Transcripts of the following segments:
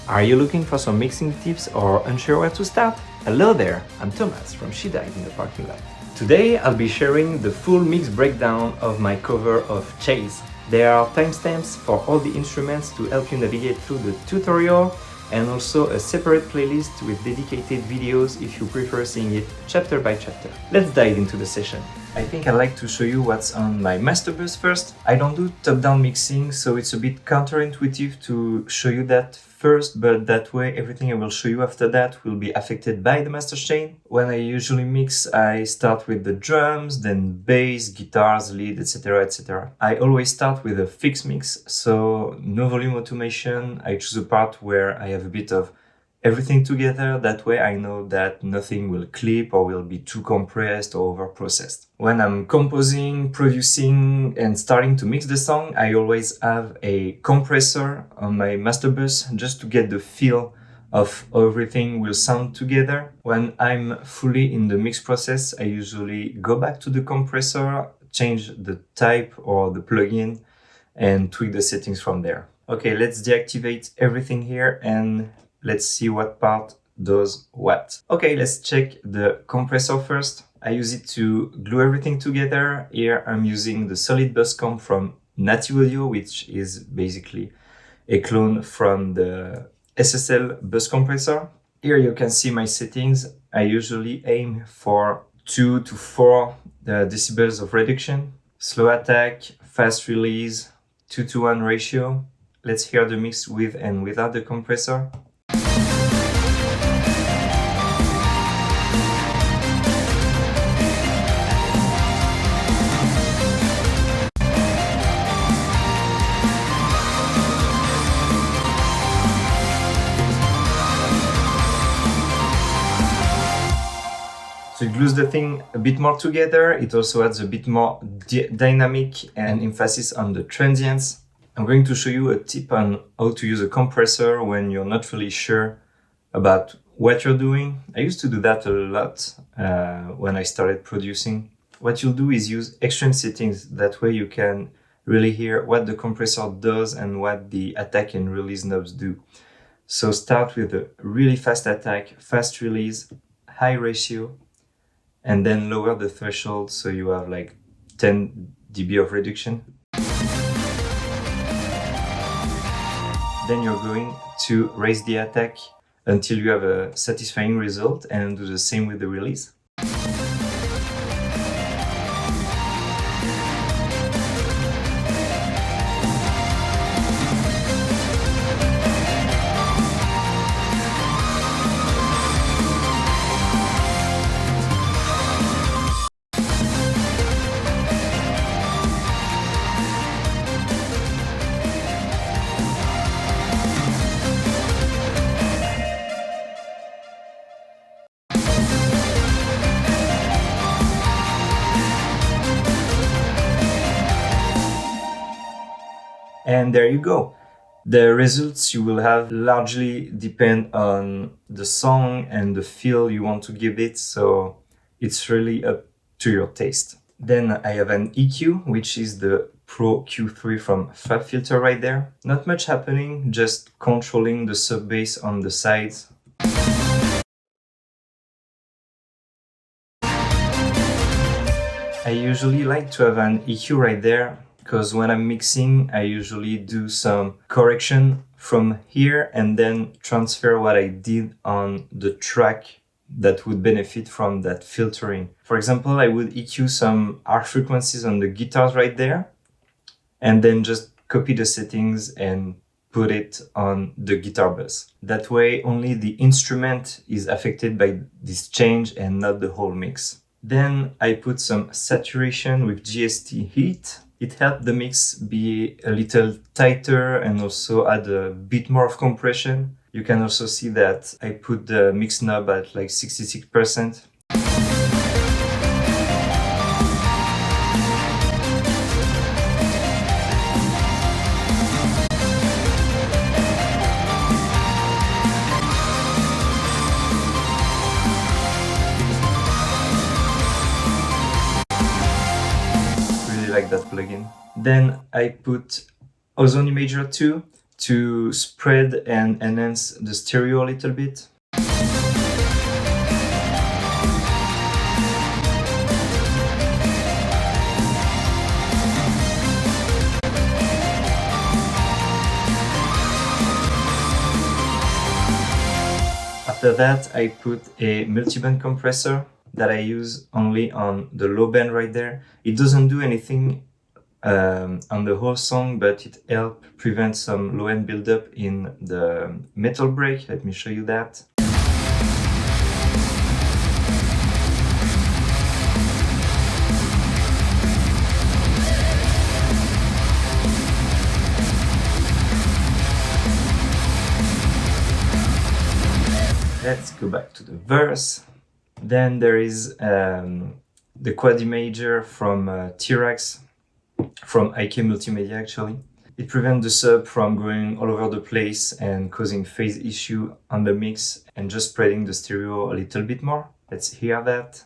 Are you looking for some mixing tips or unsure where to start? Hello there, I'm Thomas from She Died in the Parking Lot. Today I'll be sharing the full mix breakdown of my cover of Chase. There are timestamps for all the instruments to help you navigate through the tutorial, and also a separate playlist with dedicated videos if you prefer seeing it chapter by chapter. Let's dive into the session. I think I'd like to show you what's on my master bus first. I don't do top-down mixing, so it's a bit counterintuitive to show you that first, but that way everything I will show you after that will be affected by the master chain. When I usually mix, I start with the drums, then bass, guitars, lead, etc, etc. I always start with a fixed mix, so no volume automation. I choose a part where I have a bit of everything together. That way I know that nothing will clip or will be too compressed or over-processed. When I'm composing, producing, and starting to mix the song, I always have a compressor on my master bus just to get the feel of how everything will sound together. When I'm fully in the mix process, I usually go back to the compressor, change the type or the plugin, and tweak the settings from there. Okay, let's deactivate everything here and let's see what part does what. Okay, let's check the compressor first. I use it to glue everything together. Here I'm using the solid bus comp from Native Audio, which is basically a clone from the SSL bus compressor. Here you can see my settings. I usually aim for 2 to 4 decibels of reduction. Slow attack, fast release, 2:1 ratio. Let's hear the mix with and without the compressor. So it glues the thing a bit more together. It also adds a bit more dynamic and emphasis on the transients. I'm going to show you a tip on how to use a compressor when you're not really sure about what you're doing. I used to do that a lot when I started producing. What you'll do is use extreme settings. That way you can really hear what the compressor does and what the attack and release knobs do. So start with a really fast attack, fast release, high ratio, and then lower the threshold so you have like 10 dB of reduction. Then you're going to raise the attack until you have a satisfying result, and do the same with the release. And there you go. The results you will have largely depend on the song and the feel you want to give it, so it's really up to your taste. Then I have an EQ, which is the Pro Q3 from FabFilter right there. Not much happening, just controlling the sub bass on the sides. I usually like to have an EQ right there, because when I'm mixing, I usually do some correction from here and then transfer what I did on the track that would benefit from that filtering. For example, I would EQ some harsh frequencies on the guitars right there, and then just copy the settings and put it on the guitar bus. That way, only the instrument is affected by this change and not the whole mix. Then I put some saturation with GST heat. It helped the mix be a little tighter and also add a bit more of compression. You can also see that I put the mix knob at like 66%. Like that plugin. Then I put Ozone Imager 2 to spread and enhance the stereo a little bit. After that, I put a multiband compressor that I use only on the low band right there. It doesn't do anything on the whole song, but it helps prevent some low end buildup in the metal break. Let me show you that. Let's go back to the verse. Then there is the quad major from T-Rex, from IK Multimedia actually. It prevents the sub from going all over the place and causing phase issue on the mix and just spreading the stereo a little bit more. Let's hear that.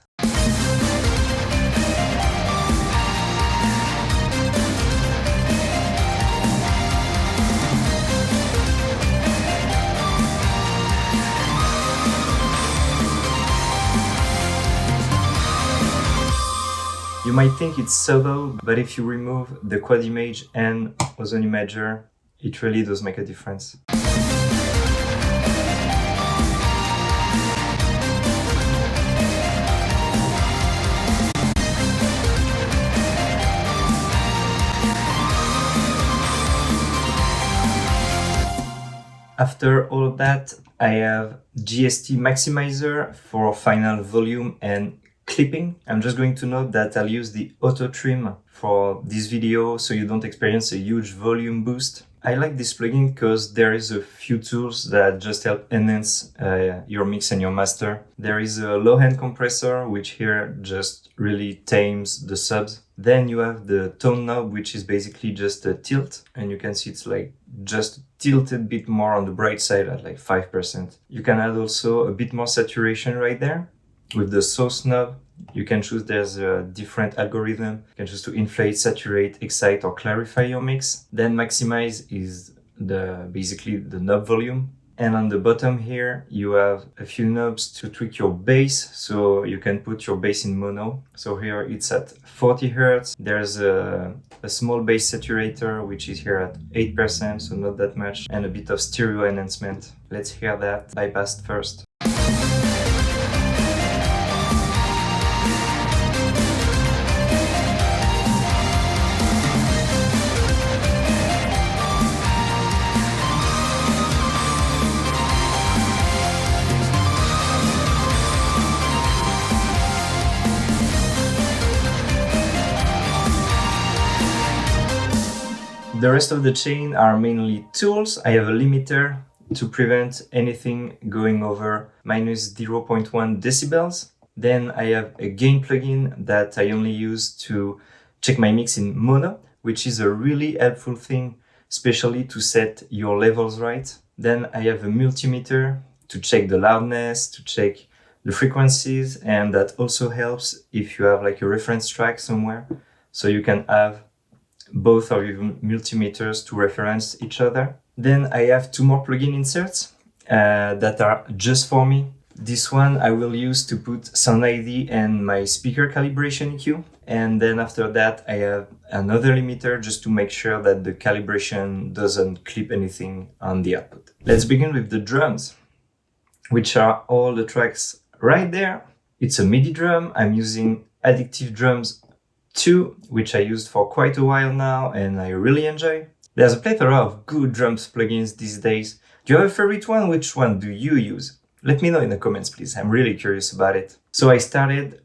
You might think it's subtle, but if you remove the quad image and ozone imager, it really does make a difference. After all of that, I have GST maximizer for final volume and clipping. I'm just going to note that I'll use the auto trim for this video so you don't experience a huge volume boost. I like this plugin because there is a few tools that just help enhance your mix and your master. There is a low end compressor, which here just really tames the subs. Then you have the tone knob, which is basically just a tilt, and you can see it's like just tilted a bit more on the bright side at like 5%. You can add also a bit more saturation right there. With the source knob, you can choose, there's a different algorithm. You can choose to inflate, saturate, excite, or clarify your mix. Then maximize is basically the knob volume. And on the bottom here, you have a few knobs to tweak your bass. So you can put your bass in mono. So here it's at 40 Hertz. There's a small bass saturator, which is here at 8%, so not that much. And a bit of stereo enhancement. Let's hear that bypassed first. The rest of the chain are mainly tools. I have a limiter to prevent anything going over minus 0.1 decibels. Then I have a gain plugin that I only use to check my mix in mono, which is a really helpful thing, especially to set your levels right. Then I have a multimeter to check the loudness, to check the frequencies, and that also helps if you have like a reference track somewhere, so you can have both of your multimeters to reference each other. Then I have two more plugin inserts that are just for me. This one I will use to put sound ID and my speaker calibration EQ. And then after that I have another limiter just to make sure that the calibration doesn't clip anything on the output. Let's begin with the drums, which are all the tracks right there. It's a MIDI drum. I'm using Addictive Drums 2, which I used for quite a while now and I really enjoy. There's a plethora of good drums plugins these days. Do you have a favorite one? Which one do you use? Let me know in the comments, please. I'm really curious about it. So I started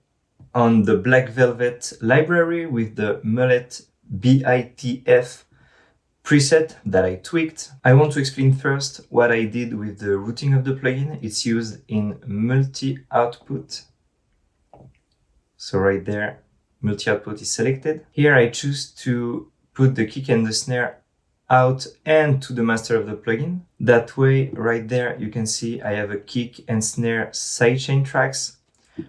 on the Black Velvet library with the Mullet BITF preset that I tweaked. I want to explain first what I did with the routing of the plugin. It's used in multi-output. So right there, multi-output is selected. Here I choose to put the kick and the snare out and to the master of the plugin. That way, right there, you can see I have a kick and snare sidechain tracks,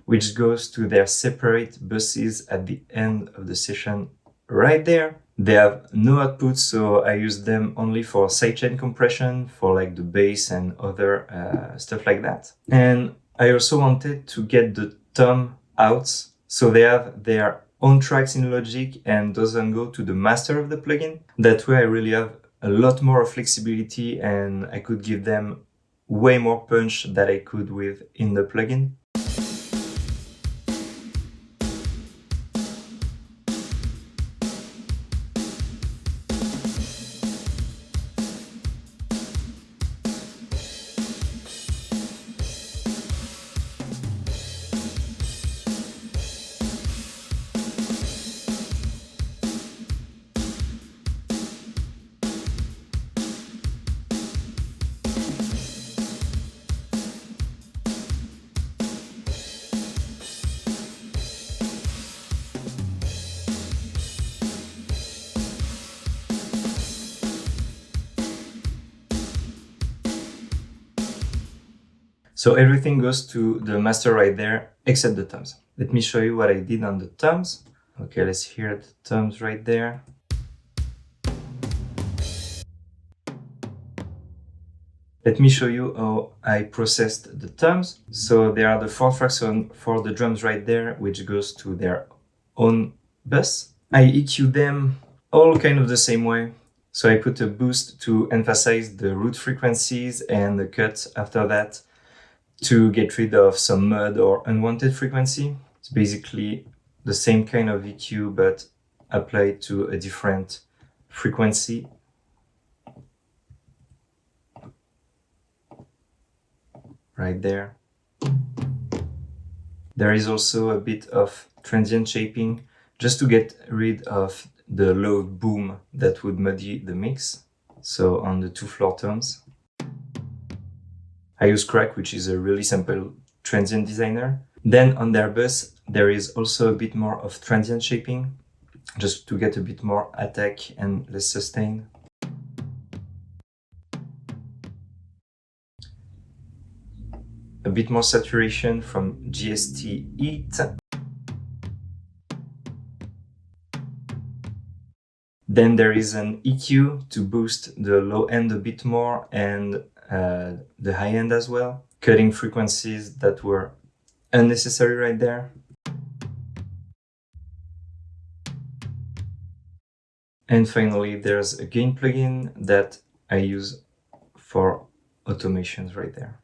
which goes to their separate buses at the end of the session right there. They have no output, so I use them only for sidechain compression, for like the bass and other stuff like that. And I also wanted to get the tom out, so they have their own tracks in Logic and doesn't go to the master of the plugin. That way I really have a lot more flexibility and I could give them way more punch than I could with in the plugin. So everything goes to the master right there, except the toms. Let me show you what I did on the toms. Okay, let's hear the toms right there. Let me show you how I processed the toms. So there are the 4 tracks for the drums right there, which goes to their own bus. I EQ them all kind of the same way. So I put a boost to emphasize the root frequencies and the cut after that to get rid of some mud or unwanted frequency. It's basically the same kind of EQ but applied to a different frequency. Right there. There is also a bit of transient shaping just to get rid of the low boom that would muddy the mix. So on the 2 floor tones. I use Crack, which is a really simple transient designer. Then on their bus, there is also a bit more of transient shaping, just to get a bit more attack and less sustain. A bit more saturation from GST Heat. Then there is an EQ to boost the low end a bit more and the high end as well, cutting frequencies that were unnecessary right there. And finally, there's a gain plugin that I use for automations right there.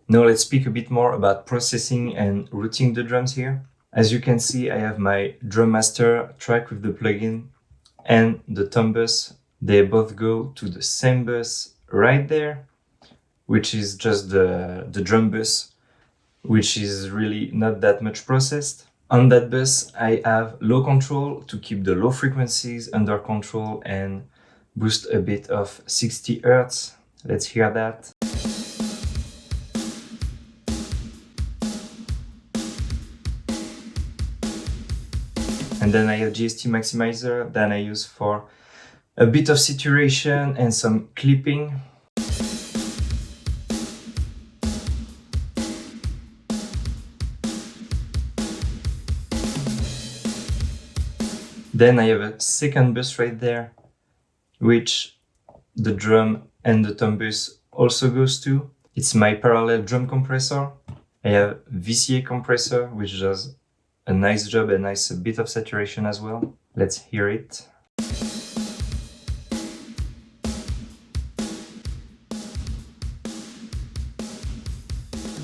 Now let's speak a bit more about processing and routing the drums here. As you can see, I have my drum master track with the plugin and the tom bus. They both go to the same bus right there, which is just the drum bus, which is really not that much processed. On that bus, I have low control to keep the low frequencies under control and boost a bit of 60 Hz. Let's hear that. And then I have GST maximizer that I use for a bit of saturation and some clipping. Then I have a second bus right there, which the drum and the tom bus also goes to. It's my parallel drum compressor. I have VCA compressor, which does a nice job, a nice bit of saturation as well. Let's hear it.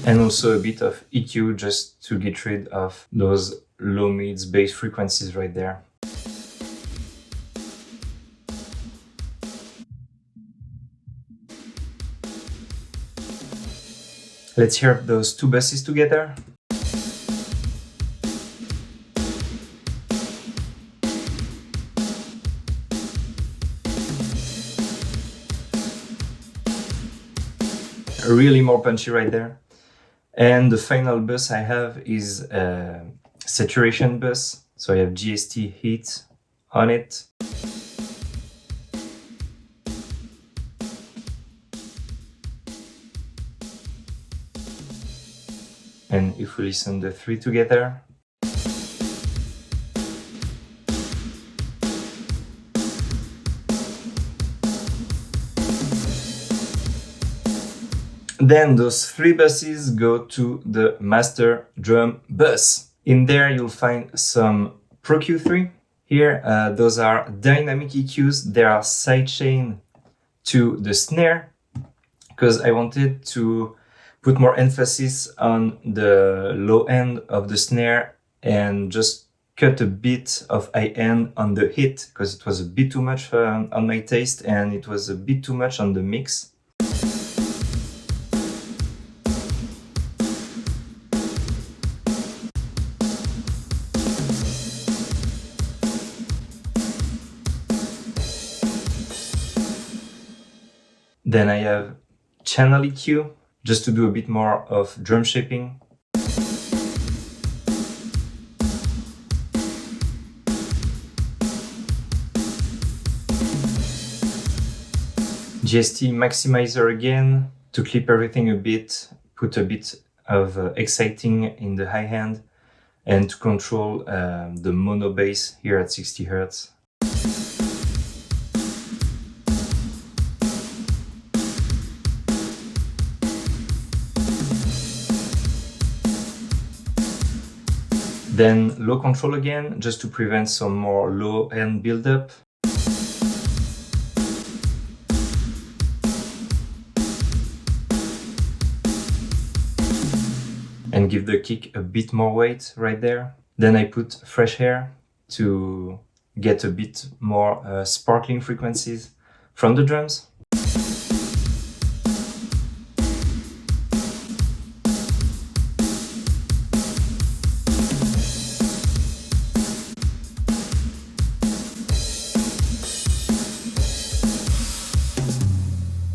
And also a bit of EQ just to get rid of those low mids bass frequencies right there. Let's hear those 2 buses together. Really more punchy right there. And the final bus I have is a saturation bus. So I have GST Heat on it. And if we listen the 3 together, Then those 3 buses go to the master drum bus. In there you'll find some Pro Q3. Here, those are dynamic EQs. They are sidechain to the snare, because I wanted to put more emphasis on the low end of the snare and just cut a bit of high end on the hit, because it was a bit too much on my taste and it was a bit too much on the mix. Then I have channel EQ, just to do a bit more of drum shaping. GST maximizer again, to clip everything a bit, put a bit of exciting in the high end, and to control the Modo Bass here at 60 Hz. Then low control again, just to prevent some more low end buildup. And give the kick a bit more weight right there. Then I put fresh air to get a bit more sparkling frequencies from the drums.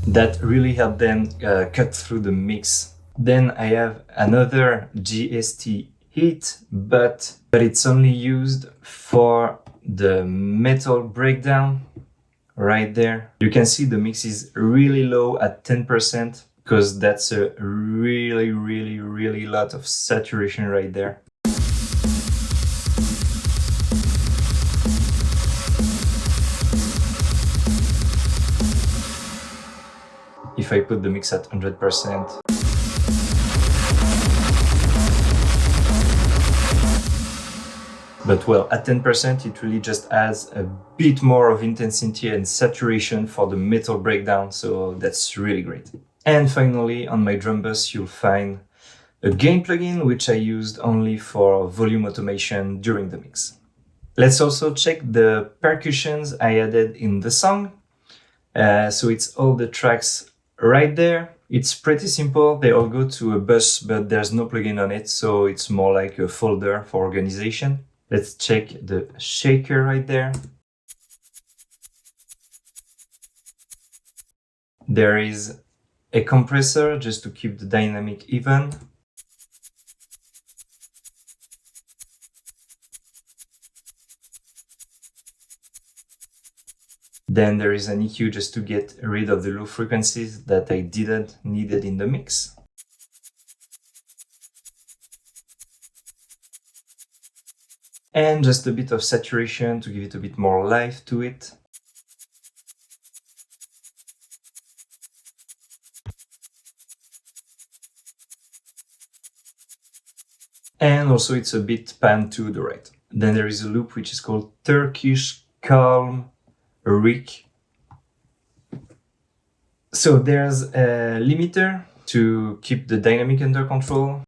That really helped them cut through the mix. Then I have another GST hit, but it's only used for the metal breakdown right there. You can see the mix is really low at 10%, because that's a really lot of saturation right there. If I put the mix at 100%. But well, at 10%, it really just adds a bit more of intensity and saturation for the metal breakdown, so that's really great. And finally, on my drum bus, you'll find a gain plugin, which I used only for volume automation during the mix. Let's also check the percussions I added in the song. So it's all the tracks right there. It's pretty simple. They all go to a bus, but there's no plugin on it, so it's more like a folder for organization. Let's check the shaker right there. There is a compressor just to keep the dynamic even. Then there is an EQ just to get rid of the low frequencies that I didn't need it in the mix. And just a bit of saturation to give it a bit more life to it. And also it's a bit pan to the right. Then there is a loop which is called Turkish Calm Rick. So there's a limiter to keep the dynamic under control.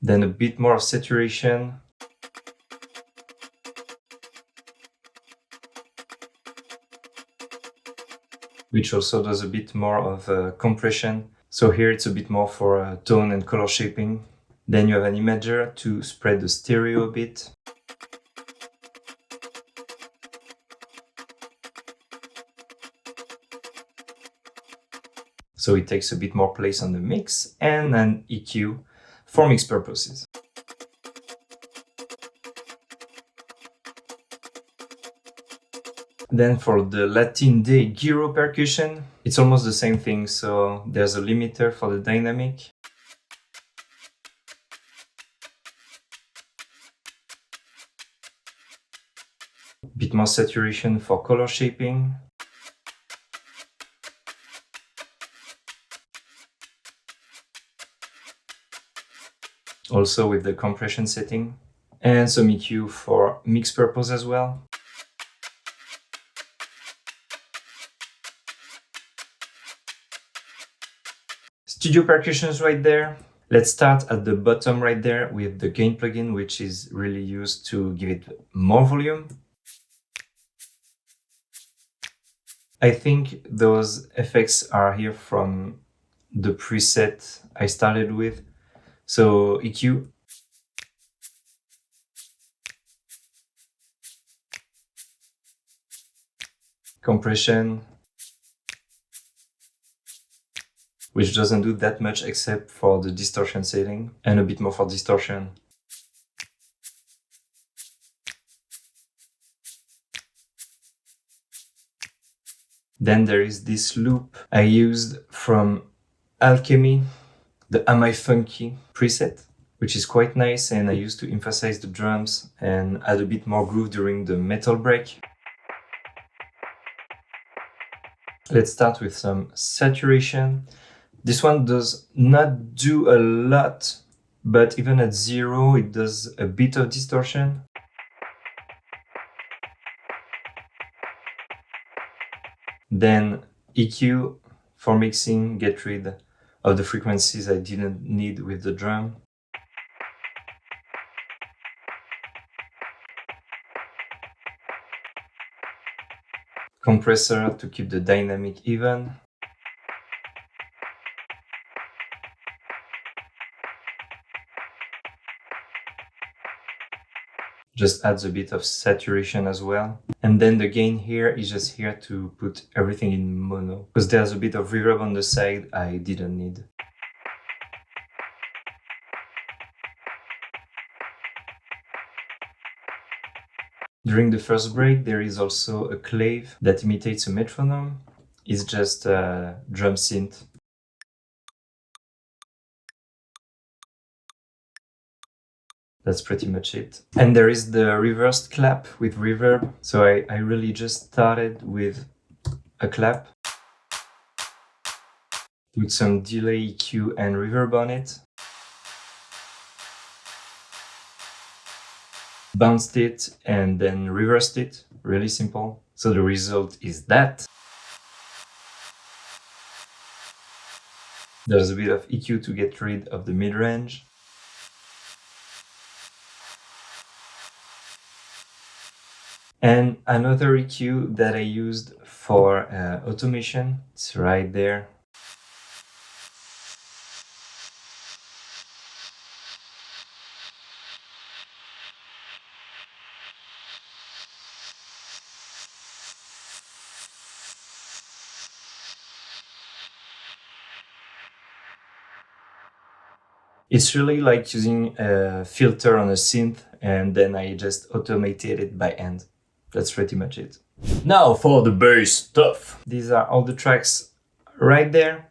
Then a bit more of saturation. Which also does a bit more of compression. So here it's a bit more for tone and color shaping. Then you have an imager to spread the stereo a bit. So it takes a bit more place on the mix, and an EQ for mix purposes. Then for the Latin Day gyro percussion, it's almost the same thing. So there's a limiter for the dynamic. A bit more saturation for color shaping. Also with the compression setting. And some EQ for mix purpose as well. Studio Percussions right there. Let's start at the bottom right there with the gain plugin, which is really used to give it more volume. I think those effects are here from the preset I started with. So EQ, compression, which doesn't do that much except for the distortion setting, and a bit more for distortion. Then there is this loop I used from Alchemy, the Am I Funky preset, which is quite nice, and I used to emphasize the drums and add a bit more groove during the metal break. Let's start with some saturation. This one does not do a lot, but even at 0, it does a bit of distortion. Then EQ for mixing, get rid of the frequencies I didn't need with the drum. Compressor to keep the dynamic even. Just adds a bit of saturation as well. And then the gain here is just here to put everything in mono, because there's a bit of reverb on the side I didn't need. During the first break, there is also a clave that imitates a metronome. It's just a drum synth. That's pretty much it. And there is the reversed clap with reverb. So I really just started with a clap, put some delay, EQ and reverb on it, bounced it and then reversed it. Really simple. So the result is that. There's a bit of EQ to get rid of the mid-range. And another EQ that I used for automation, it's right there. It's really like using a filter on a synth and then I just automated it by hand. That's pretty much it. Now for the bass stuff. These are all the tracks right there.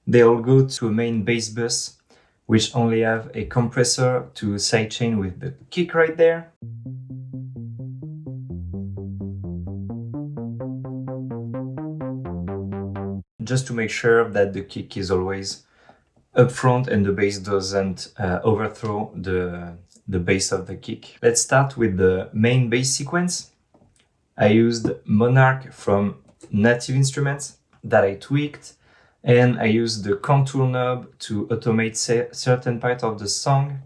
They all go to a main bass bus, which only have a compressor to sidechain with the kick right there. Just to make sure that the kick is always up front and the bass doesn't overthrow the bass of the kick. Let's start with the main bass sequence. I used Monark from Native Instruments that I tweaked, and I used the contour knob to automate certain part of the song.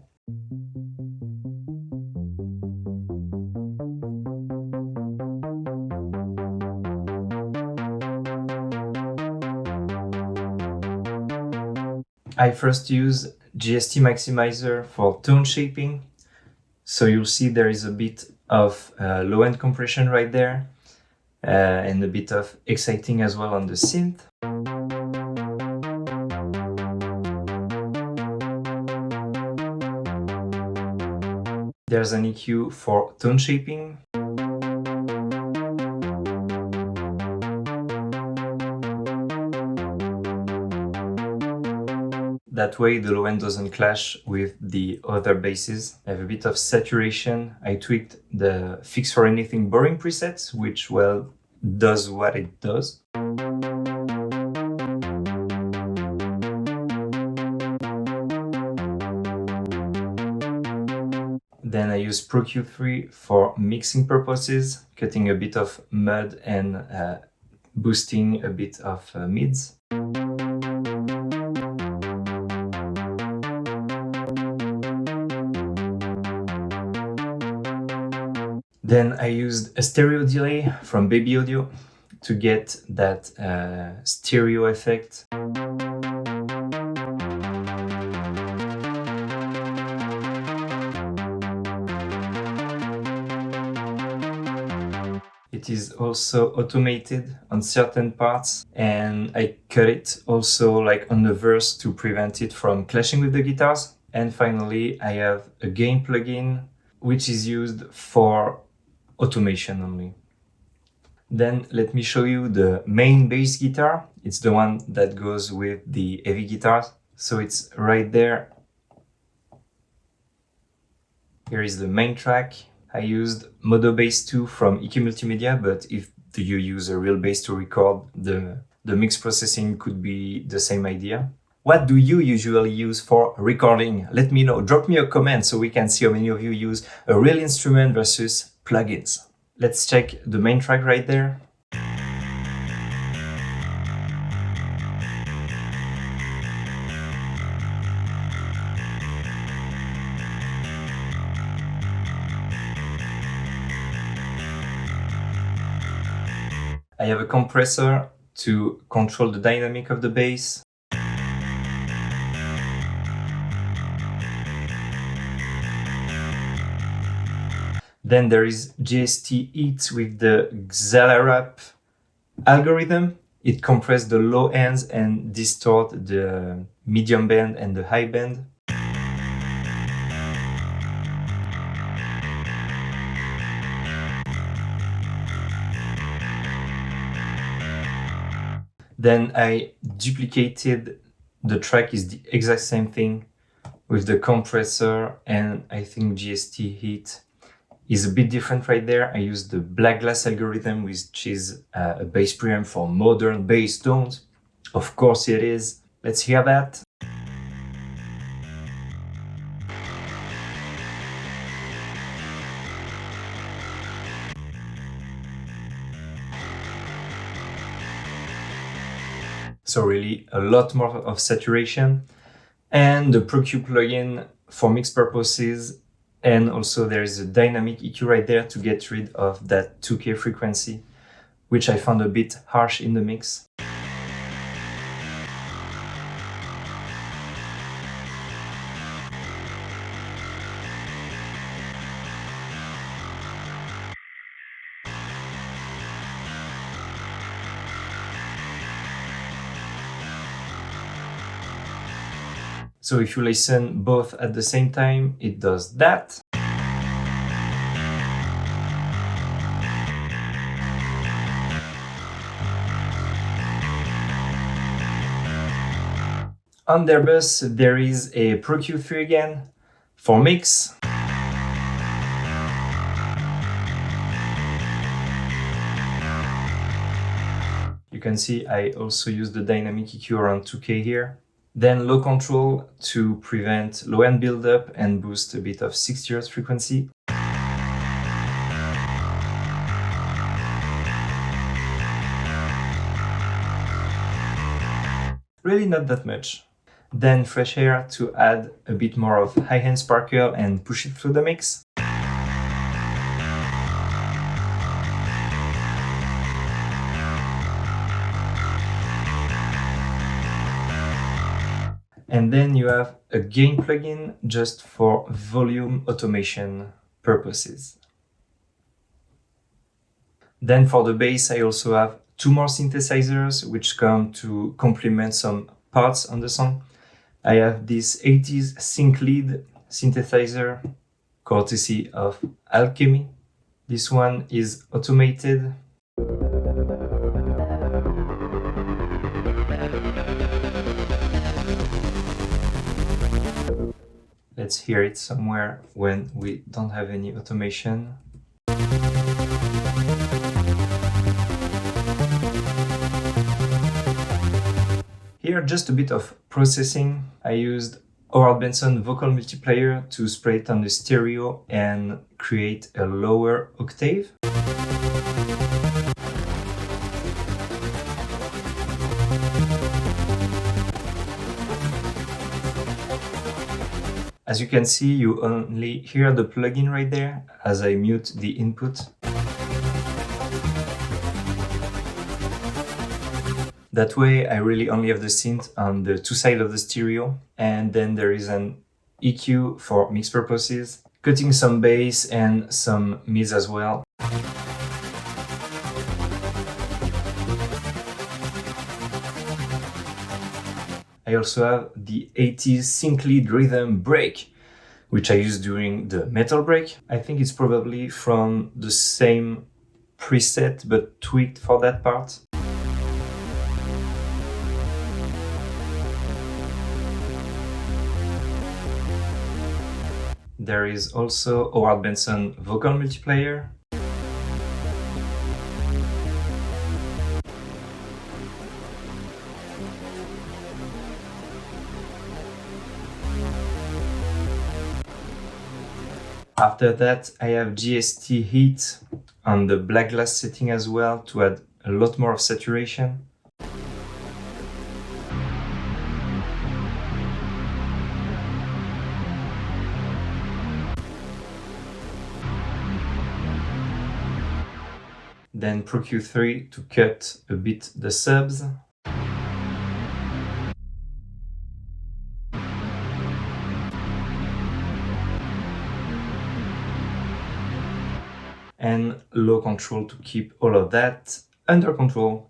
I first use GST Maximizer for tone shaping. So you'll see there is a bit of low-end compression right there and a bit of exciting as well on the synth. There's an EQ for tone shaping. That way the low end doesn't clash with the other basses. I have a bit of saturation. I tweaked the Fix for Anything Boring preset, which, well, does what it does. Then I use Pro Q3 for mixing purposes, cutting a bit of mud and boosting a bit of mids. Then I used a stereo delay from Baby Audio to get that stereo effect. It is also automated on certain parts, and I cut it also like on the verse to prevent it from clashing with the guitars. And finally, I have a gain plugin, which is used for automation only. Then let me show you the main bass guitar. It's the one that goes with the heavy guitars. So it's right there. Here is the main track. I used Modo Bass 2 from EQ Multimedia, but if you use a real bass to record, the mix processing could be the same idea. What do you usually use for recording? Let me know. Drop me a comment so we can see how many of you use a real instrument versus plugins. Let's check the main track right there. I have a compressor to control the dynamic of the bass. Then there is GST Heat with the Xalarap algorithm. It compresses the low ends and distorts the medium band and the high band. Then I duplicated the track, is the exact same thing with the compressor, and I think GST Heat is a bit different right there. I used the Black Glass algorithm, which is a bass preamp for modern bass tones. Of course it is. Let's hear that. So really a lot more of saturation, and the Pro Q plugin for mix purposes, and also there is a dynamic EQ right there to get rid of that 2K frequency, which I found a bit harsh in the mix. So if you listen both at the same time, it does that. On their bus, there is a Pro Q3 again for mix. You can see I also use the dynamic EQ around 2K here. Then low control to prevent low end buildup and boost a bit of 60 Hz frequency. Really not that much. Then fresh air to add a bit more of high-end sparkle and push it through the mix. And then you have a gain plugin just for volume automation purposes. Then for the bass, I also have two more synthesizers which come to complement some parts on the song. I have this 80s sync lead synthesizer courtesy of Alchemy. This one is automated. Let's hear it somewhere when we don't have any automation. Here, just a bit of processing. I used Howard Benson vocal multiplier to spray it on the stereo and create a lower octave. As you can see, you only hear the plugin right there as I mute the input. That way I really only have the synth on the two sides of the stereo, and then there is an EQ for mix purposes, cutting some bass and some mids as well. I also have the 80s sync lead rhythm break, which I used during the metal break. I think it's probably from the same preset but tweaked for that part. There is also Howard Benson vocal multiplier. After that, I have GST heat on the black glass setting as well to add a lot more of saturation. Then Pro Q3 to cut a bit the subs. And low control to keep all of that under control.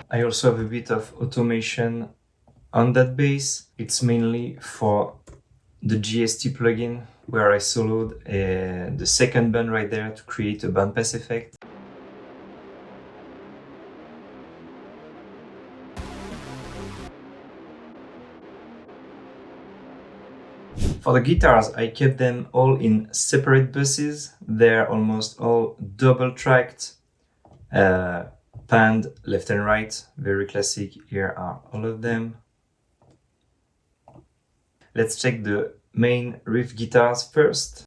I also have a bit of automation on that bass. It's mainly for the GST plugin where I soloed the second band right there to create a bandpass effect. For the guitars, I kept them all in separate buses. They're almost all double tracked, panned left and right, very classic. Here are all of them. Let's check the main riff guitars first.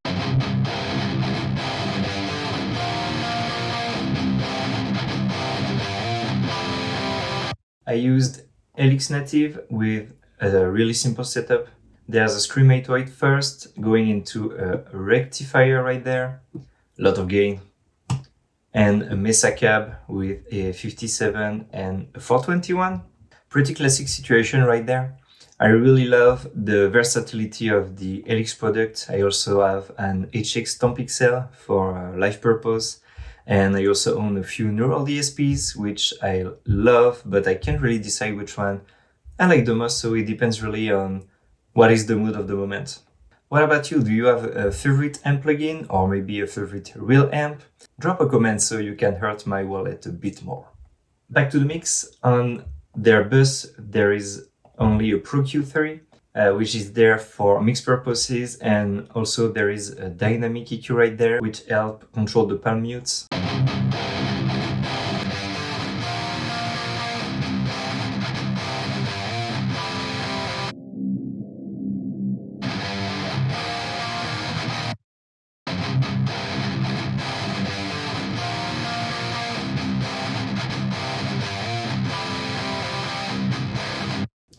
I used Helix Native with a really simple setup. There's a Scream 808 first, going into a rectifier right there, a lot of gain, and a Mesa cab with a 57 and a 421. Pretty classic situation right there. I really love the versatility of the Helix product. I also have an HX Stomp XL for live purpose, and I also own a few neural DSPs, which I love, but I can't really decide which one I like the most, so it depends really on what is the mood of the moment. What about you? Do you have a favorite amp plugin or maybe a favorite real amp? Drop a comment so you can hurt my wallet a bit more. Back to the mix. On their bus, there is only a Pro Q3, which is there for mix purposes, and also there is a dynamic EQ right there, which help control the palm mutes.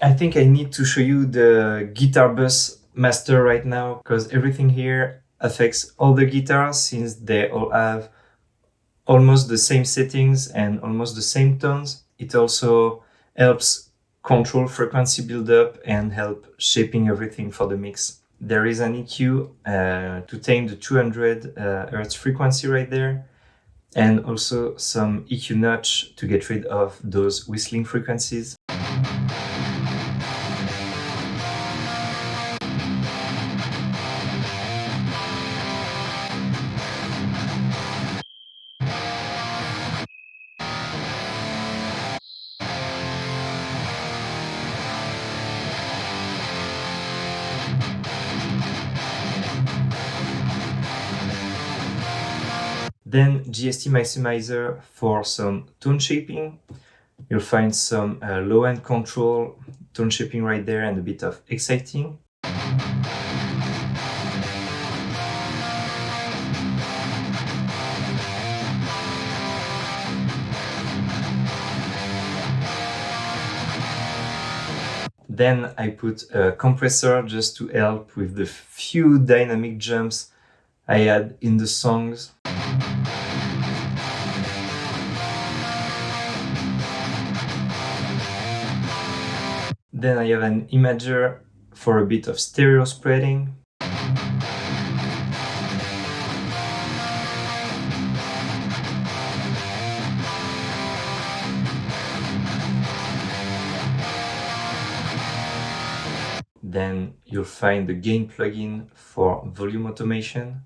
I think I need to show you the guitar bus master right now, because everything here affects all the guitars since they all have almost the same settings and almost the same tones. It also helps control frequency buildup and help shaping everything for the mix. There is an EQ to tame the 200 Hz frequency right there, and also some EQ notch to get rid of those whistling frequencies. Then GST maximizer for some tone shaping. You'll find some low-end control, tone shaping right there, and a bit of exciting. Then I put a compressor just to help with the few dynamic jumps I had in the songs. Then I have an imager for a bit of stereo spreading. Then you'll find the gain plugin for volume automation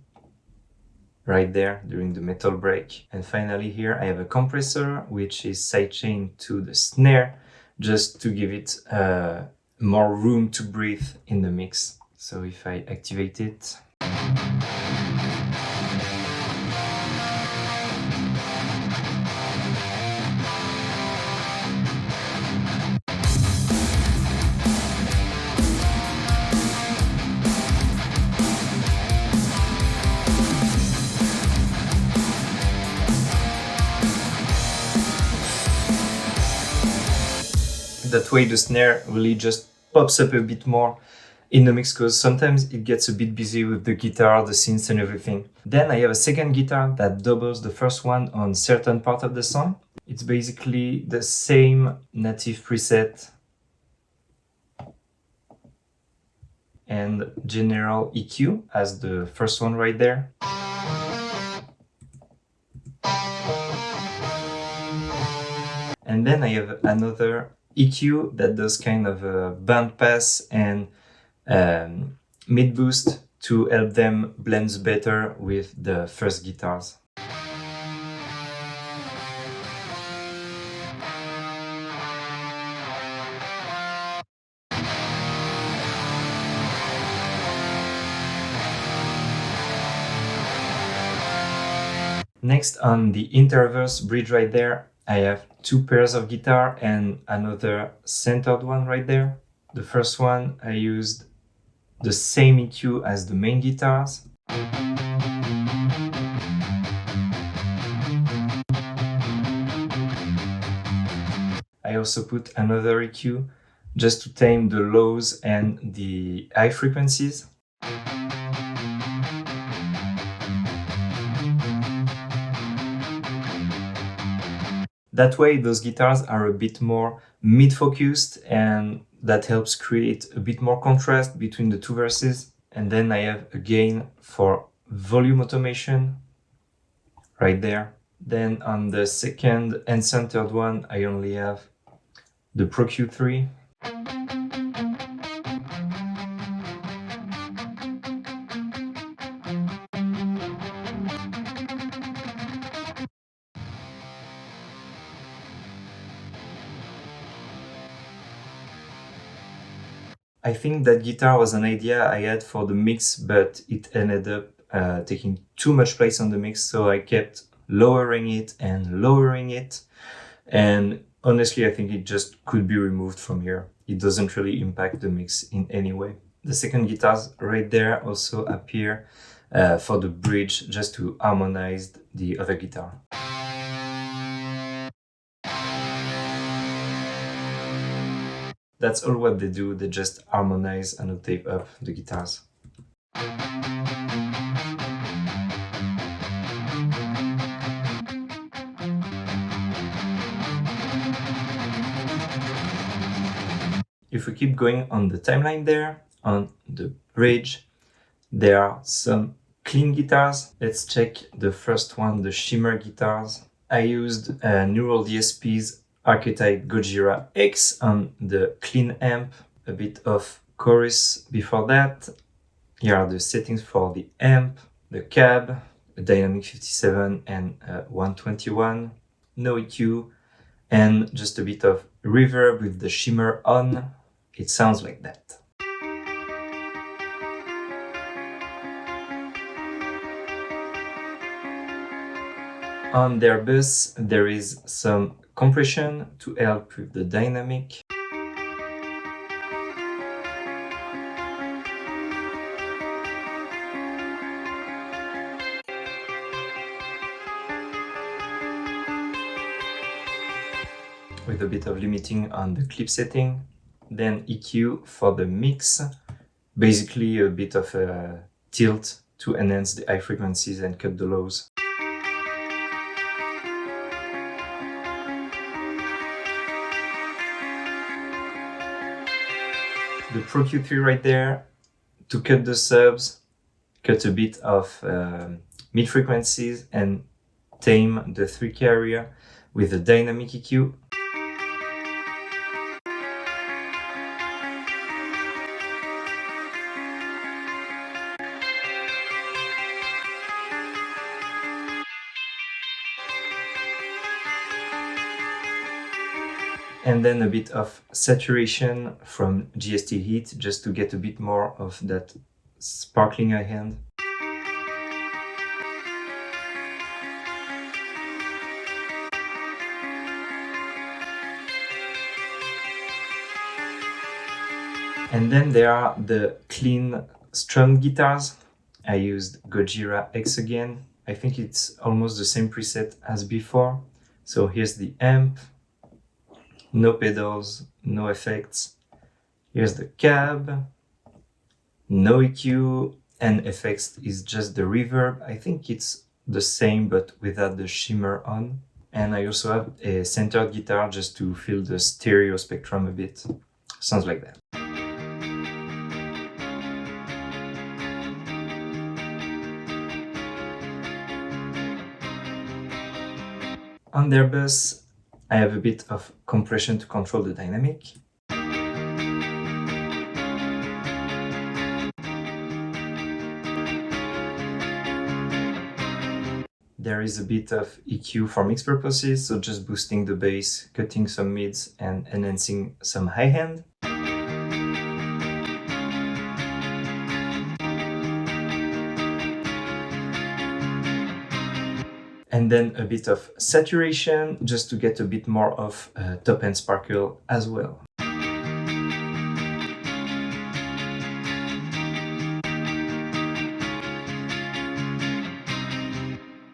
right there during the metal break. And finally here I have a compressor which is sidechained to the snare just to give it more room to breathe in the mix. So if I activate it, that way the snare really just pops up a bit more in the mix, because sometimes it gets a bit busy with the guitar, the synths and everything. Then I have a second guitar that doubles the first one on certain part of the song. It's basically the same native preset and general EQ as the first one right there. And then I have another EQ that does kind of a bandpass and mid boost to help them blend better with the first guitars. Next, on the interverse bridge right there, I have two pairs of guitar and another centered one right there. The first one I used the same EQ as the main guitars. I also put another EQ just to tame the lows and the high frequencies. That way those guitars are a bit more mid-focused, and that helps create a bit more contrast between the two verses. And then I have a gain for volume automation right there. Then on the second and centered one, I only have the Pro Q3. I think that guitar was an idea I had for the mix, but it ended up taking too much place on the mix, so I kept lowering it and lowering it. And honestly, I think it just could be removed from here. It doesn't really impact the mix in any way. The second guitars right there also appear for the bridge, just to harmonize the other guitar. That's all what they do, they just harmonize and octave up the guitars. If we keep going on the timeline there, on the bridge, there are some clean guitars. Let's check the first one, the shimmer guitars. I used Neural DSP's Archetype Gojira X on the clean amp, a bit of chorus before that. Here are the settings for the amp, the cab, a dynamic 57 and 121, no EQ, and just a bit of reverb with the shimmer on. It sounds like that. On their bus, there is some compression to help with the dynamic. With a bit of limiting on the clip setting. Then EQ for the mix, basically a bit of a tilt to enhance the high frequencies and cut the lows. The Pro Q3 right there to cut the subs, cut a bit of mid frequencies and tame the 3K area with a dynamic EQ. And then a bit of saturation from GST Heat just to get a bit more of that sparkling high end. And then there are the clean strummed guitars. I used Gojira X again. I think it's almost the same preset as before. So here's the amp. No pedals, no effects. Here's the cab, no EQ, and effects is just the reverb. I think it's the same but without the shimmer on. And I also have a centered guitar just to fill the stereo spectrum a bit. Sounds like that. On their bus, I have a bit of compression to control the dynamic. There is a bit of EQ for mix purposes, so just boosting the bass, cutting some mids and enhancing some high end. And then a bit of saturation just to get a bit more of top end sparkle as well.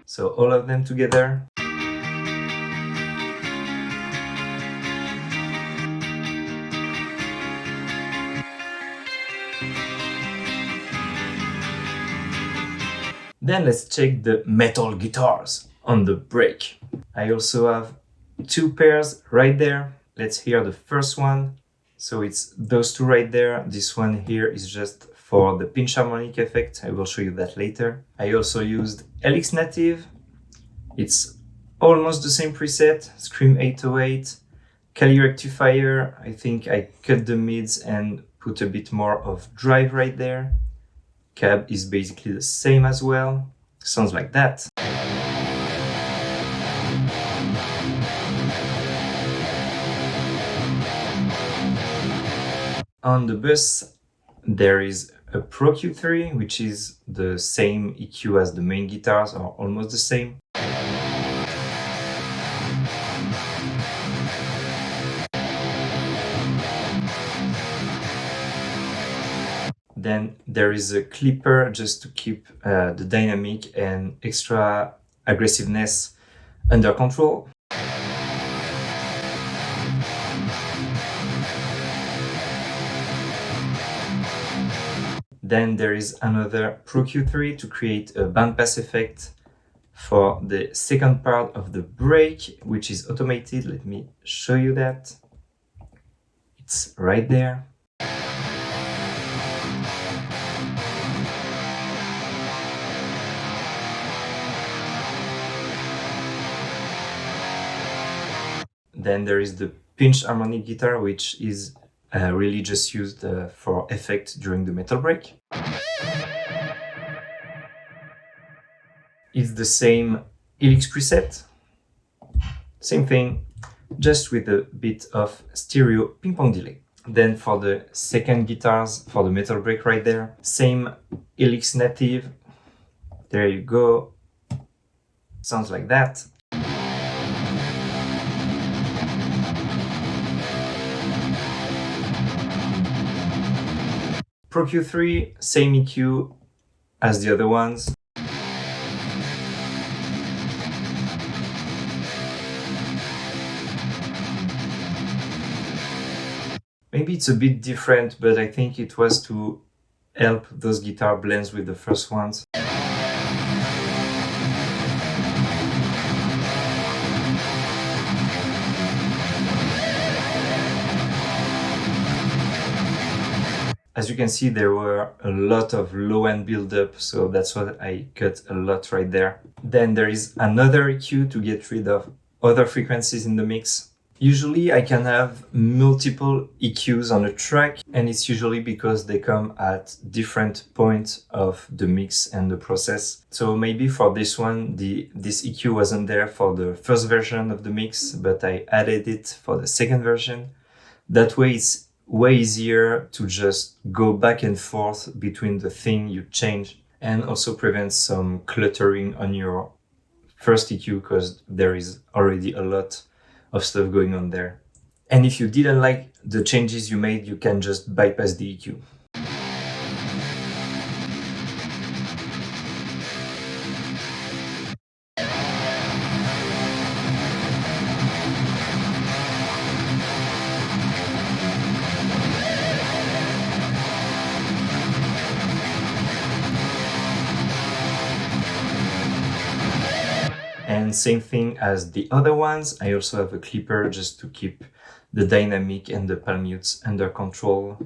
So all of them together. Then let's check the metal guitars on the break. I also have two pairs right there. Let's hear the first one. So it's those two right there. This one here is just for the pinch harmonic effect. I will show you that later. I also used LX Native. It's almost the same preset, Scream 808. Cali Rectifier, I think I cut the mids and put a bit more of drive right there. Cab is basically the same as well. Sounds like that. On the bus, there is a Pro Q3, which is the same EQ as the main guitars, or almost the same. Then there is a clipper just to keep the dynamic and extra aggressiveness under control. Then there is another Pro Q3 to create a bandpass effect for the second part of the break, which is automated. Let me show you that. It's right there. Then there is the pinch harmonic guitar, which is really just used for effect during the metal break. It's the same Helix preset. Same thing, just with a bit of stereo ping pong delay. Then for the second guitars, for the metal break right there, same Helix Native. There you go. Sounds like that. Pro Q3, same EQ as the other ones. Maybe it's a bit different, but I think it was to help those guitar blends with the first ones. As you can see, there were a lot of low-end build-up, so that's what I cut a lot right there. Then there is another EQ to get rid of other frequencies in the mix. Usually I can have multiple EQs on a track, and it's usually because they come at different points of the mix and the process. So maybe for this one, this EQ wasn't there for the first version of the mix, but I added it for the second version. That way it's way easier to just go back and forth between the thing you change, and also prevents some cluttering on your first EQ because there is already a lot of stuff going on there. And if you didn't like the changes you made, you can just bypass the EQ. And same thing as the other ones, I also have a clipper just to keep the dynamic and the palm mutes under control.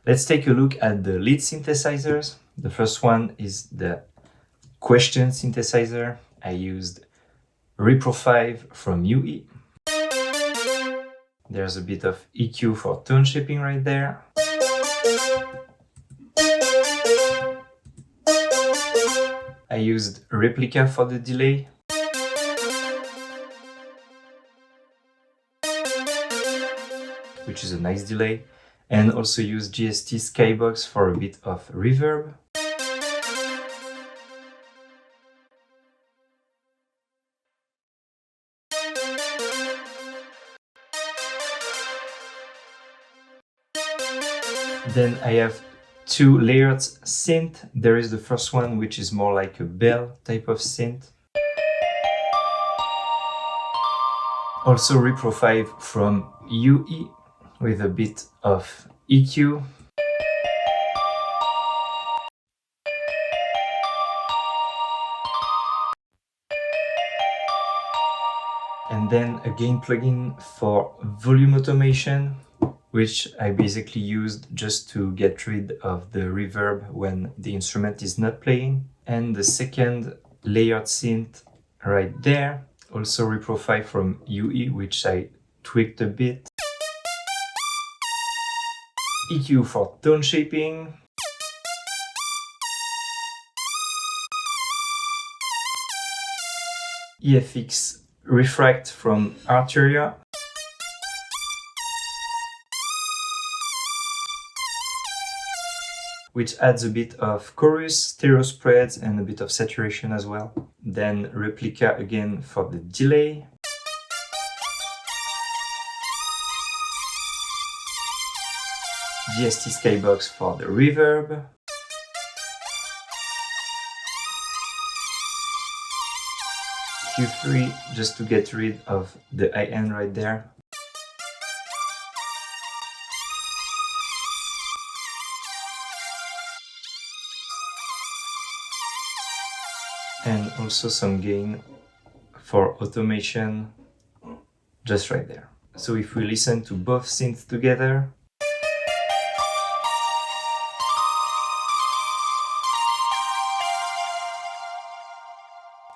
Let's take a look at the lead synthesizers. The first one is the Question synthesizer. I used Repro 5 from UE. There's a bit of EQ for tone shaping right there. I used Replica for the delay. Which is a nice delay. And also used GST Skybox for a bit of reverb. Then I have two layered synth. There is the first one, which is more like a bell type of synth. Also Repro 5 from UE with a bit of EQ. And then a gain plugin for volume automation, which I basically used just to get rid of the reverb when the instrument is not playing. And the second layered synth right there, also Repro 5 from UE, which I tweaked a bit. EQ for tone shaping. EFX Refract from Arturia. Which adds a bit of chorus, stereo spreads, and a bit of saturation as well. Then Replica again for the delay. GST Skybox for the reverb. Q3 just to get rid of the high end right there. And also some gain for automation just right there. So if we listen to both synths together,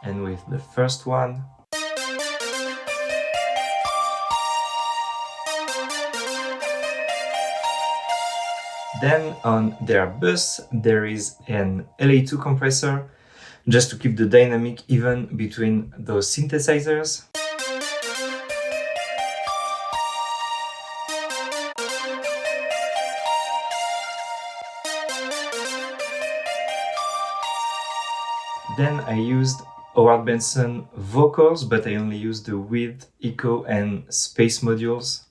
and with the first one, then on their bus there is an LA2 compressor just to keep the dynamic even between those synthesizers. Then I used Howard Benson vocals, but I only used the width, echo and space modules.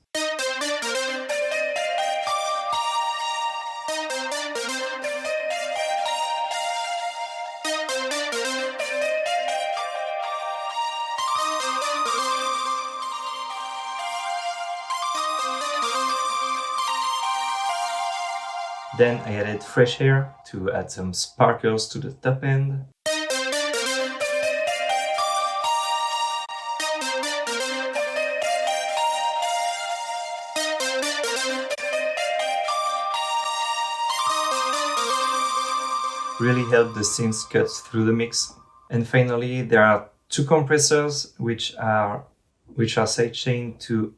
Then I added fresh air to add some sparkles to the top end. Really help the synths cut through the mix. And finally, there are two compressors which are sidechained to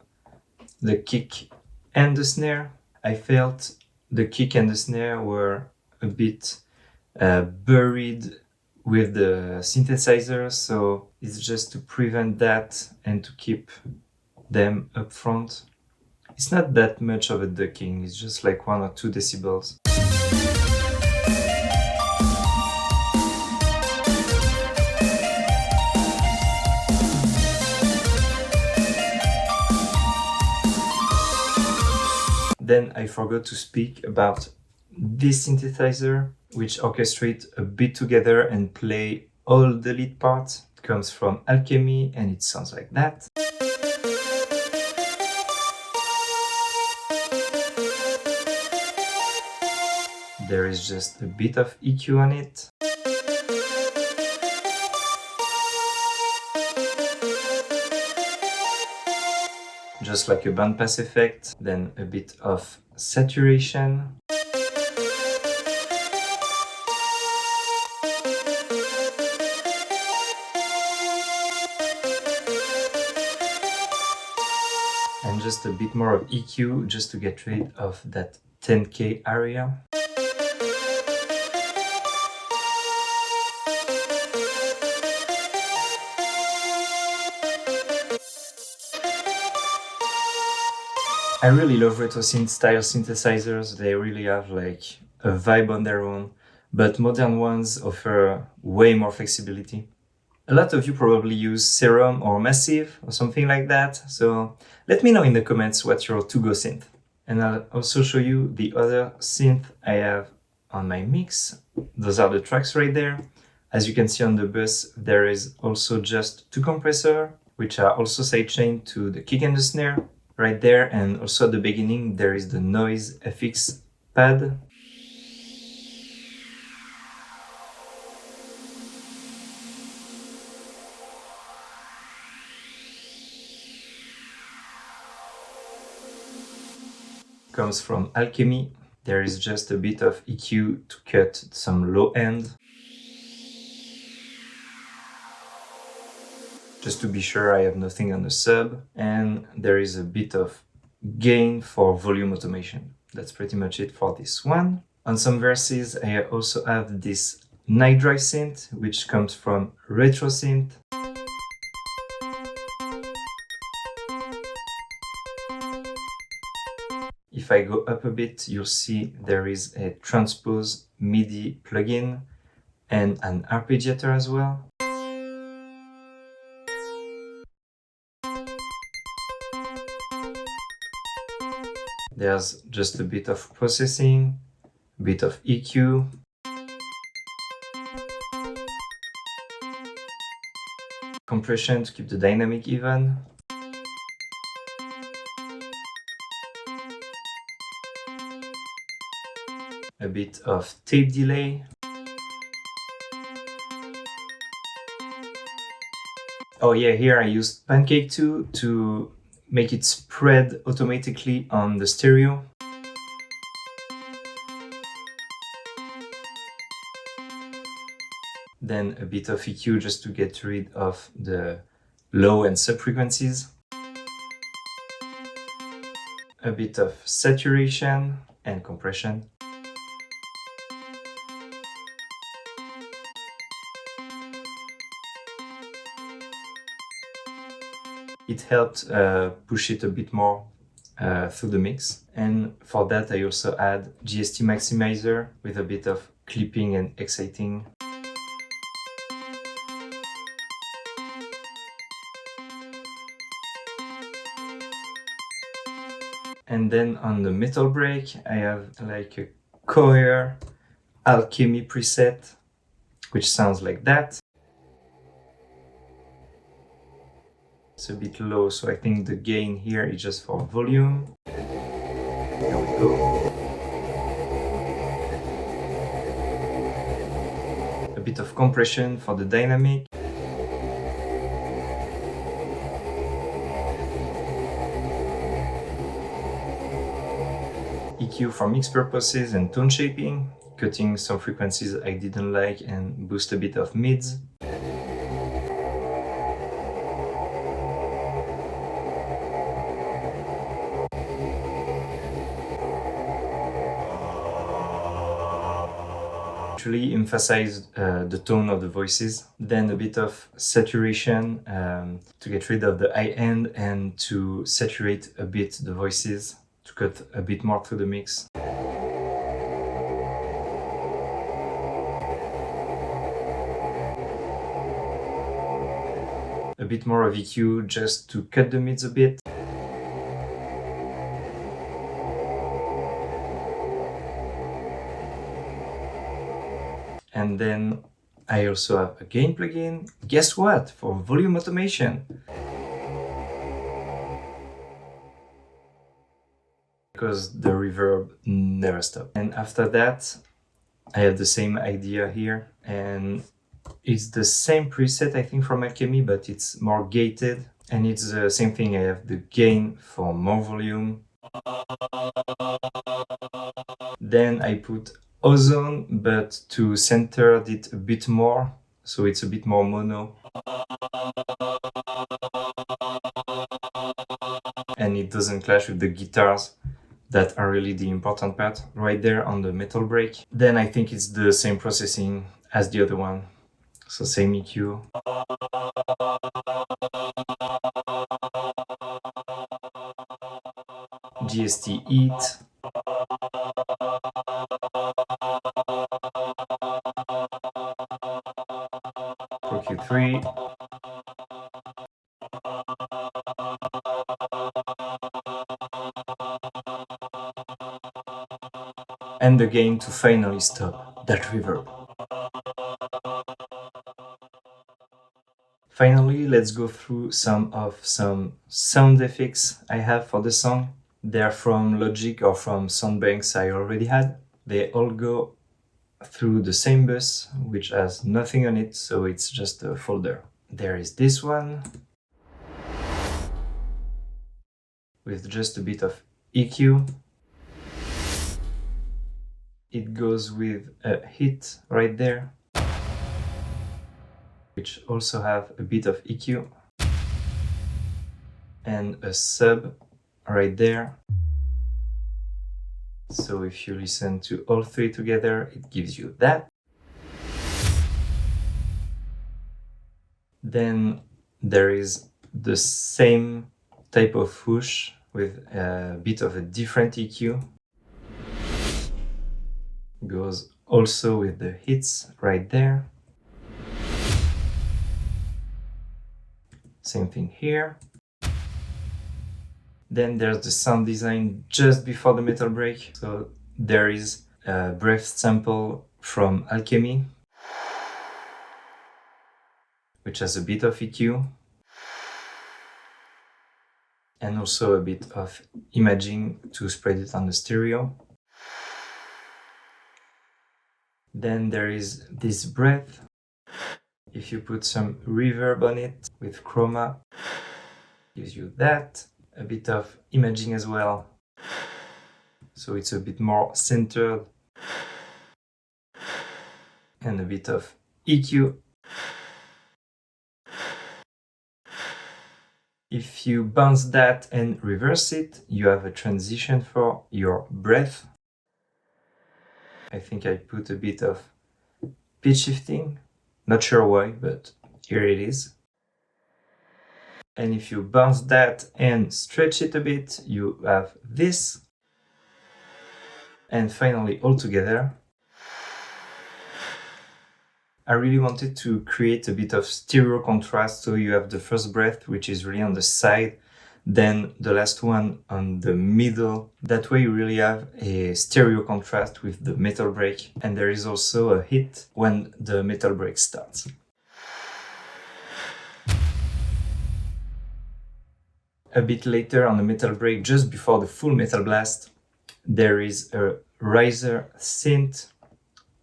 the kick and the snare. I felt the kick and the snare were a bit buried with the synthesizer, so it's just to prevent that and to keep them up front. It's not that much of a ducking, it's just like 1 or 2 decibels. Then I forgot to speak about this synthesizer, which orchestrates a beat together and play all the lead parts. It comes from Alchemy and it sounds like that. There is just a bit of EQ on it. Just like a bandpass effect, then a bit of saturation. And just a bit more of EQ just to get rid of that 10K area. I really love retro synth style synthesizers. They really have like a vibe on their own, but modern ones offer way more flexibility. A lot of you probably use Serum or Massive or something like that, so let me know in the comments what's your to-go synth. And I'll also show you the other synth I have on my mix. Those are the tracks right there. As you can see on the bus, there is also just 2 compressors, which are also sidechained to the kick and the snare. Right there, and also at the beginning there is the noise FX pad. Comes from Alchemy. There is just a bit of EQ to cut some low end. Just to be sure I have nothing on the sub, and there is a bit of gain for volume automation. That's pretty much it for this one. On some verses I also have this night drive synth, which comes from Retro Synth. If I go up a bit, you'll see there is a transpose MIDI plugin and an arpeggiator as well. There's just a bit of processing, a bit of EQ. Compression to keep the dynamic even. A bit of tape delay. Oh yeah, here I used Pancake 2 to make it spread automatically on the stereo. Then a bit of EQ just to get rid of the low and sub frequencies. A bit of saturation and compression. It helped push it a bit more through the mix. And for that I also add GST maximizer with a bit of clipping and exciting. And then on the metal break I have like a Coher Alchemy preset, which sounds like that. It's a bit low, so I think the gain here is just for volume. Here we go. A bit of compression for the dynamic. EQ for mix purposes and tone shaping, cutting some frequencies I didn't like and boost a bit of mids. Actually emphasize the tone of the voices, then a bit of saturation to get rid of the high end and to saturate a bit the voices, to cut a bit more through the mix. A bit more of EQ just to cut the mids a bit. And then I also have a gain plugin. Guess what? For volume automation. Because the reverb never stops. And after that, I have the same idea here. And it's the same preset, I think, from Alchemy, but it's more gated. And it's the same thing. I have the gain for more volume. Then I put ozone, but to center it a bit more, so it's a bit more mono. And it doesn't clash with the guitars that are really the important part right there on the metal break. Then I think it's the same processing as the other one. So same EQ. GST EAT. Pro Q3. And the gain to finally stop that reverb. Finally, let's go through some sound effects I have for the song. They're from Logic or from sound banks I already had. They all go through the same bus, which has nothing on it, so it's just a folder. There is this one with just a bit of EQ. It goes with a hit right there, which also have a bit of EQ, and a sub right there. So if you listen to all three together, it gives you that. Then there is the same type of whoosh with a bit of a different EQ. Goes also with the hits right there. Same thing here. Then there's the sound design just before the metal break. So there is a breath sample from Alchemy, which has a bit of EQ. And also a bit of imaging to spread it on the stereo. Then there is this breath. If you put some reverb on it with chroma, gives you that. A bit of imaging as well, so it's a bit more centered, and a bit of EQ. If you bounce that and reverse it, you have a transition for your breath. I think I put a bit of pitch shifting, not sure why, but here it is. And if you bounce that and stretch it a bit, you have this. And finally, all together. I really wanted to create a bit of stereo contrast, so you have the first breath, which is really on the side, then the last one on the middle. That way you really have a stereo contrast with the metal break, and there is also a hit when the metal break starts. A bit later on the metal break, just before the full metal blast, there is a riser synth,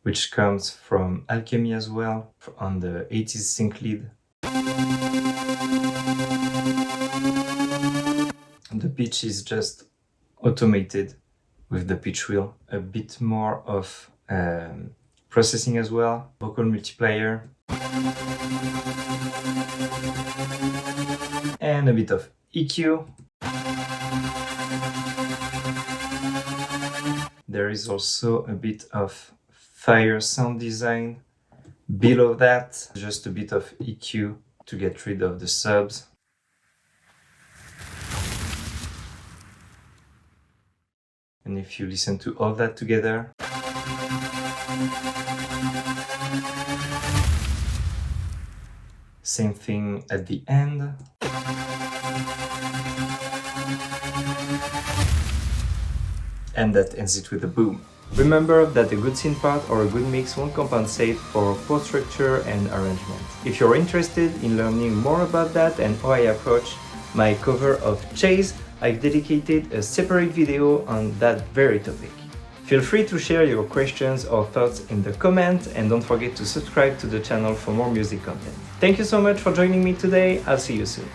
which comes from Alchemy as well, on the 80s sync lead. The pitch is just automated with the pitch wheel. A bit more of processing as well, vocal multiplier. And a bit of EQ. There is also a bit of fire sound design. Below that, just a bit of EQ to get rid of the subs. And if you listen to all that together, same thing at the end. And that ends it with a boom. Remember that a good synth part or a good mix won't compensate for post structure and arrangement. If you're interested in learning more about that and how I approach my cover of Chase, I've dedicated a separate video on that very topic. Feel free to share your questions or thoughts in the comments, and don't forget to subscribe to the channel for more music content. Thank you so much for joining me today. I'll see you soon.